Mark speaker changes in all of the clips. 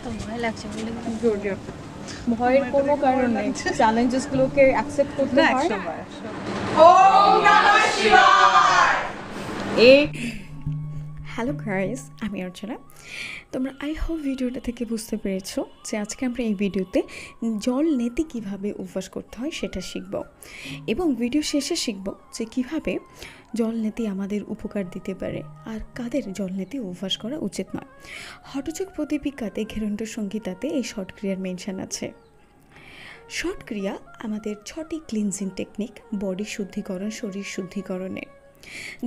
Speaker 1: তো ভয় লাগছে বলে
Speaker 2: গুড গুড ভয়ের কোনো কারণ নেই চ্যালেঞ্জেসগুলোকে অ্যাকসেপ্ট করতে হয় এ হ্যালো গাইস, আমি অর্চনা। তোমরা আই হোপ ভিডিওটা থেকে বুঝতে পেরেছো যে আজকে আমরা এই ভিডিওতে জল নেতি কীভাবে অভ্যাস করতে হয় সেটা শিখব, এবং ভিডিও শেষে শিখব যে কীভাবে জল নেতি আমাদের উপকার দিতে পারে আর কাদের জল নেতি অভ্যাস করা উচিত নয়। হঠযোগ প্রদীপিকাতে ঘেরণ্ড সংহিতাতে এই শর্ট ক্রিয়ার মেনশন আছে। শর্ট ক্রিয়া আমাদের 6টি ক্লিনজিং টেকনিক বডি শুদ্ধিকরণ, শরীর শুদ্ধিকরণে।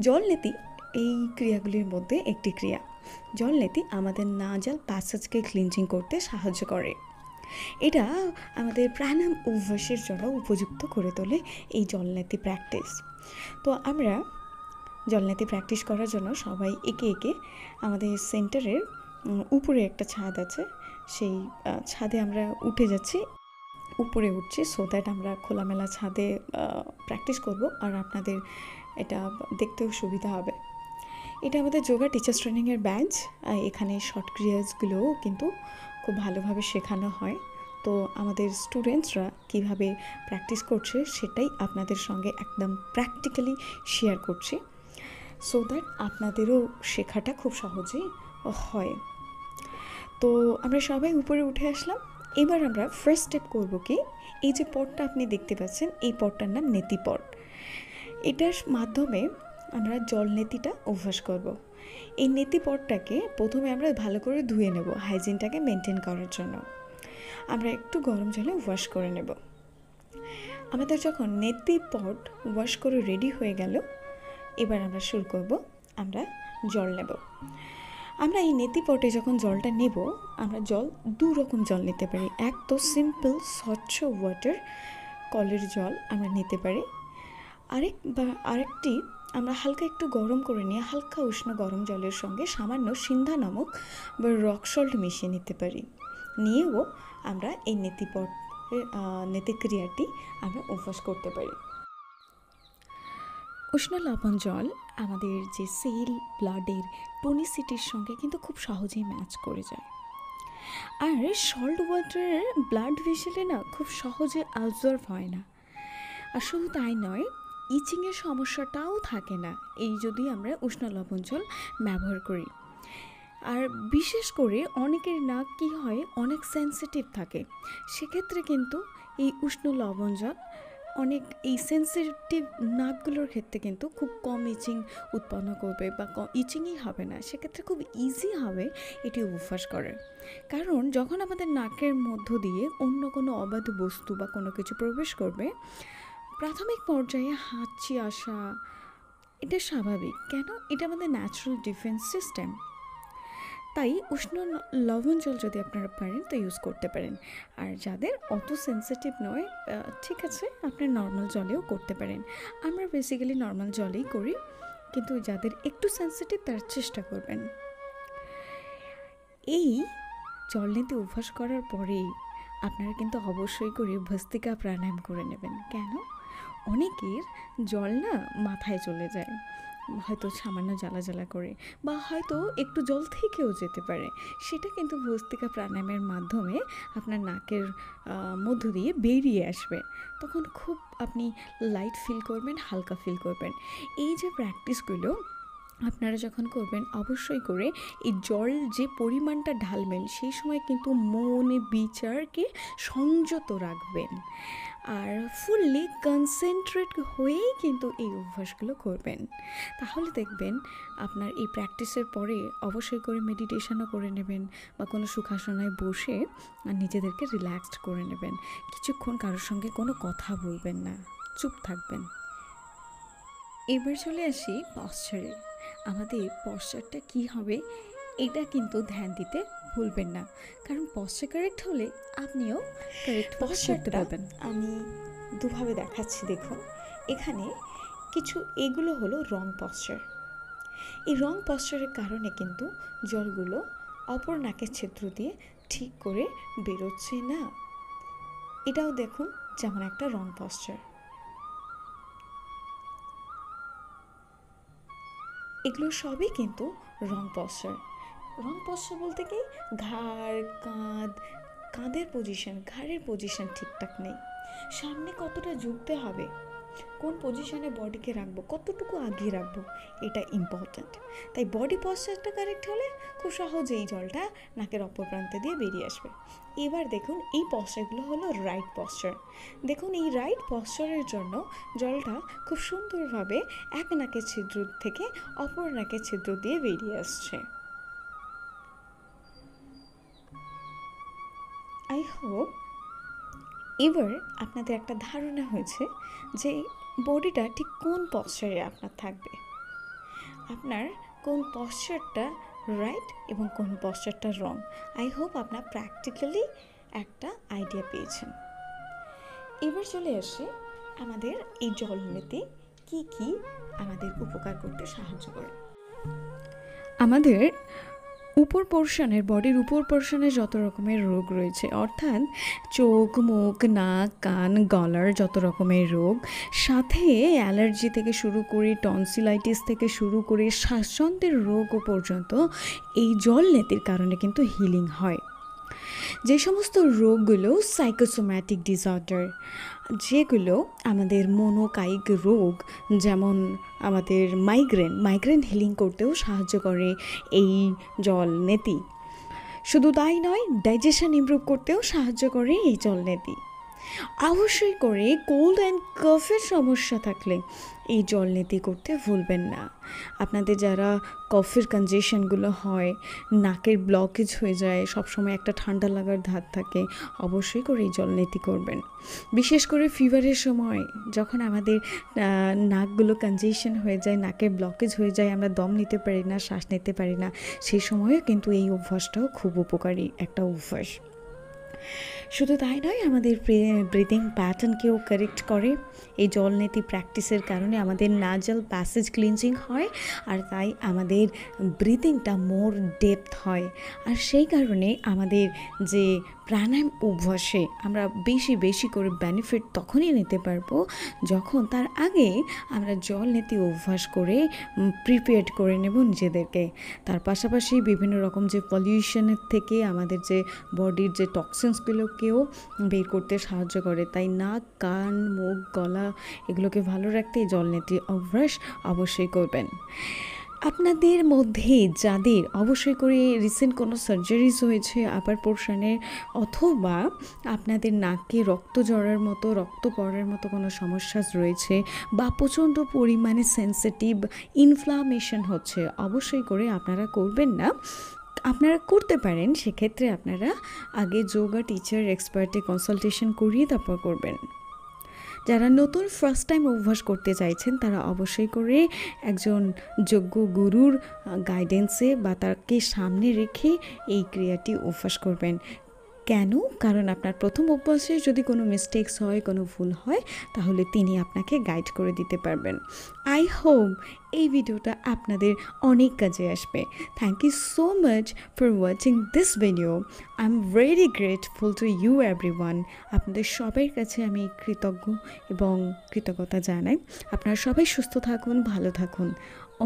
Speaker 2: জল নেতি এই ক্রিয়াগুলির মধ্যে একটি ক্রিয়া। জল নেতি আমাদের নাজাল প্যাসেজকে ক্লিনজিং করতে সাহায্য করে। এটা আমাদের প্রাণায়াম অভ্যাসের জন্য উপযুক্ত করে তোলে এই জলনেতি প্র্যাকটিস। তো আমরা জলনেতি প্র্যাকটিস করার জন্য সবাই একে একে আমাদের সেন্টারের উপরে একটা ছাদ আছে, সেই ছাদে আমরা উঠে যাচ্ছি, উপরে উঠছি, সো দ্যাট আমরা খোলামেলা ছাদে প্র্যাকটিস করব আর আপনাদের এটা দেখতেও সুবিধা হবে। এটা আমাদের যোগা টিচার্স ট্রেনিংয়ের ব্যাচ। এখানে শর্ট ক্রিয়াসগুলোও কিন্তু খুব ভালোভাবে শেখানো হয়। তো আমাদের স্টুডেন্টসরা কীভাবে প্র্যাকটিস করছে সেটাই আপনাদের সঙ্গে একদম প্র্যাকটিক্যালি শেয়ার করছি, সো দ্যাট আপনাদেরও শেখাটা খুব সহজেই হয়। তো আমরা সবাই উপরে উঠে আসলাম। এবার আমরা ফার্স্ট স্টেপ করব কি, এই যে পটটা আপনি দেখতে পাচ্ছেন এই পটটার নাম নেতি পট। এটার মাধ্যমে আমরা জল নেতিটা অভ্যাস করব। এই নেতি পটটাকে প্রথমে আমরা ভালো করে ধুয়ে নেব হাইজিনটাকে মেনটেন করার জন্য। আমরা একটু গরম জলে ওয়াশ করে নেব। আমাদের যখন নেতি পট ওয়াশ করে রেডি হয়ে গেল, এবার আমরা শুরু করব, আমরা জল নেব। আমরা এই নেতি পটে যখন জলটা নেব, আমরা জল দু রকম জল নিতে পারি। এক তো সিম্পল স্বচ্ছ ওয়াটার, কলের জল আমরা নিতে পারি। আরেকটি আমরা হালকা একটু গরম করে নিয়ে হালকা উষ্ণ গরম জলের সঙ্গে সামান্য সিন্ধা নমক বা রক সল্ট মিশিয়ে নিতে পারি। নিয়েও আমরা এই নেতি ক্রিয়াটি আমরা অভ্যাস করতে পারি। উষ্ণ লবণ জল আমাদের যে সেল ব্লাডের টনিসিটির সঙ্গে কিন্তু খুব সহজেই ম্যাচ করে যায়। আর সল্ট ওয়াটারের ব্লাড ভেসেলে না খুব সহজে অ্যাবজর্ব হয় না। আর শুধু তাই নয়, ইচিংয়ের সমস্যাটাও থাকে না এই যদি আমরা উষ্ণ লবণ জল ব্যবহার করি। আর বিশেষ করে অনেকের নাক কী হয়, অনেক সেন্সিটিভ থাকে, সেক্ষেত্রে কিন্তু এই উষ্ণ লবণ জল অনেক এই সেন্সিটিভ নাকগুলোর ক্ষেত্রে কিন্তু খুব কম ইচিং উৎপন্ন করবে বা ইচিংই হবে না। সেক্ষেত্রে খুব ইজি হবে এটি অভ্যাস করার। কারণ যখন আমাদের নাকের মধ্য দিয়ে অন্য কোনো অবাধ বস্তু বা কোনো কিছু প্রবেশ করবে, প্রাথমিক পর্যায়ে হাঁচি আসা এটা স্বাভাবিক। কেন? এটা আমাদের ন্যাচারাল ডিফেন্স সিস্টেম। তাই উষ্ণ লবণ জল যদি আপনারা পারেন তো ইউজ করতে পারেন। আর যাদের অত সেন্সিটিভ নয়, ঠিক আছে, আপনার নর্মাল জলেও করতে পারেন। আমরা বেসিক্যালি নর্মাল জলেই করি, কিন্তু যাদের একটু সেন্সিটিভ তারা চেষ্টা করবেন। এই জল নিতে অভ্যাস করার পরেই আপনারা কিন্তু অবশ্যই করে ভস্ত্রিকা প্রাণায়াম করে নেবেন। কেন? অনেকের জল না মাথায় চলে যায়, হয়তো সামান্য জ্বালা জ্বালা করে, বা হয়তো একটু জল থেকেও যেতে পারে। সেটা কিন্তু ভস্ত্রিকা প্রাণায়ামের মাধ্যমে আপনার নাকের মধ্য দিয়ে বেরিয়ে আসবে। তখন খুব আপনি লাইট ফিল করবেন, হালকা ফিল করবেন। এই যে প্র্যাকটিসগুলো আপনারা যখন করবেন, অবশ্যই করে এই জল যে পরিমাণটা ঢালবেন সেই সময় কিন্তু মন বিচারকে সংযত রাখবেন আর ফুললি কনসেন্ট্রেট হয়েই কিন্তু এই অভ্যাসগুলো করবেন। তাহলে দেখবেন আপনার এই প্র্যাকটিসের পরে অবশ্যই করে মেডিটেশনও করে নেবেন বা কোনো সুখাসনায় বসে আর নিজেদেরকে রিল্যাক্সড করে নেবেন। কিছুক্ষণ কারোর সঙ্গে কোনো কথা বলবেন না, চুপ থাকবেন। এবার চলে আসি পশ্চারে। আমাদের পশ্চারটা কী হবে এটা কিন্তু ধ্যান দিতে ভুলবেন না, কারণ পশ্চার কারেক্ট হলে আপনিও কারেক্ট পশ্চারটা পাবেন। আমি দুভাবে দেখাচ্ছি, দেখুন। এখানে কিছু এগুলো হলো রং পশ্চার। এই রং পশ্চারের কারণে কিন্তু জলগুলো অপর নাকের ছিদ্র দিয়ে ঠিক করে বেরোচ্ছে না। এটাও দেখুন যেমন একটা রং পশ্চার। এগুলো সবই কিন্তু রং পশ্চার। রং পশ্চার বলতে কি, ঘাড়, কাঁধের পজিশন, ঘাড়ের পজিশন ঠিকঠাক নেই, সামনে কতটা ঝুঁকতে হবে, কোন পজিশনে বডিকে রাখবো, কতটুকু আগিয়ে রাখবো, এটা ইম্পর্ট্যান্ট। তাই বডি পশ্চারটা কারেক্ট হলে খুব সহজেই জলটা নাকের অপর প্রান্তে দিয়ে বেরিয়ে আসবে। এবার দেখুন এই পশ্চারগুলো হলো রাইট পশ্চার। দেখুন এই রাইট পশ্চারের জন্য জলটা খুব সুন্দরভাবে এক নাকের ছিদ্র থেকে অপর নাকের ছিদ্র দিয়ে বেরিয়ে আসছে। আই হোপ এবার আপনাদের একটা ধারণা হয়েছে যে বডিটা ঠিক কোন পশ্চারে আপনার থাকবে, আপনার কোন পশ্চারটা রাইট এবং কোন পশ্চারটা রং। আই হোপ আপনার প্র্যাকটিক্যালি একটা আইডিয়া পেয়েছেন। এবার চলে আসে আমাদের এই জল নিতে কি কি আমাদের উপকার করতে সাহায্য করে। আমাদের উপর পোর্শনের, বডির উপর পোর্শনে যত রকমের রোগ রয়েছে, অর্থাৎ চোখ, মুখ, নাক, কান, গলার যত রকমের রোগ, সাথে অ্যালার্জি থেকে শুরু করে টনসিলাইটিস থেকে শুরু করে শ্বাসযন্ত্রের রোগও পর্যন্ত এই জল নেতির কারণে কিন্তু হিলিং হয়। যে সমস্ত রোগগুলো সাইকোসোম্যাটিক ডিসঅর্ডার, যেগুলো আমাদের মনোকায়িক রোগ, যেমন আমাদের মাইগ্রেন হিলিং করতেও সাহায্য করে এই জল নেতি। শুধু তাই নয়, ডাইজেশন ইমপ্রুভ করতেও সাহায্য করে এই জল নেতি। অবশ্যই করে কোল্ড অ্যান্ড কফের সমস্যা থাকলে এই জল নেতি করতে ভুলবেন না। আপনাদের যারা কফের কনজেশনগুলো হয়, নাকের ব্লকেজ হয়ে যায়, সবসময় একটা ঠান্ডা লাগার ধাত থাকে, অবশ্যই করে এই জল নেতি করবেন। বিশেষ করে ফিভারের সময় যখন আমাদের নাকগুলো কনজেশন হয়ে যায়, নাকের ব্লকেজ হয়ে যায়, আমরা দম নিতে পারি না, শ্বাস নিতে পারি না, সেই সময়ও কিন্তু এই অভ্যাসটাও খুব উপকারী একটা অভ্যাস। শুধু তাই নয়, আমাদের ব্রিদিং প্যাটার্নকেও কারেক্ট করে। এই জলনেতি প্র্যাকটিসের কারণে আমাদের নাজাল প্যাসেজ ক্লিনজিং হয়, আর তাই আমাদের ব্রিদিংটা মোর ডেপথ হয়। আর সেই কারণে আমাদের যে প্রাণায়াম অভ্যাসে আমরা বেশি করে বেনিফিট তখনই নিতে পারবো যখন তার আগে আমরা জলনেতি অভ্যাস করে প্রিপেয়ার করে নেব নিজেদেরকে। তার পাশাপাশি বিভিন্ন রকম যে পলিউশনের থেকে আমাদের যে বডির যে টক্সিনসগুলোকেও বের করতে সাহায্য করে। তাই নাক, কান, মুখ, গলা এগুলোকে ভালো রাখতে জলনেতি অভ্যাস অবশ্যই করবেন। আপনাদের মধ্যে যাদের অবশ্যই করে রিসেন্ট কোনো সার্জারিজ হয়েছে আপার পোর্শনে, অথবা আপনাদের নাকে রক্ত পড়ার মতো কোনো সমস্যা রয়েছে, বা প্রচণ্ড পরিমাণে সেন্সিটিভ ইনফ্লামেশন হচ্ছে, অবশ্যই করে আপনারা করবেন না। আপনারা করতে পারেন, সেক্ষেত্রে আপনারা আগে যোগা টিচার এক্সপার্টে কনসালটেশন করিয়ে তারপর করবেন। যারা নতুন ফার্স্ট টাইম অভ্যাস করতে চাইছেন তারা অবশ্যই করে একজন যোগ্য গুরুর গাইডেন্সে বা তাকে সামনে রেখে এই ক্রিয়াটি অভ্যাস করবেন। কেন? কারণ আপনার প্রথম অভ্যাসে যদি কোনো মিস্টেকস হয়, কোনো ভুল হয়, তাহলে তিনি আপনাকে গাইড করে দিতে পারবেন। আই হোপ এই ভিডিওটা আপনাদের অনেক কাজে আসবে। Thank you so much for watching this video. I am very grateful to you everyone. আপনাদের সবার কাছে আমি কৃতজ্ঞতা জানাই। আপনারা সবাই সুস্থ থাকুন, ভালো থাকুন।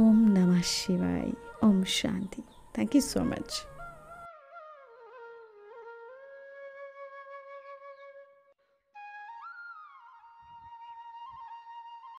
Speaker 2: ওম নমঃ শিবায়, ওম শান্তি। Thank you so much.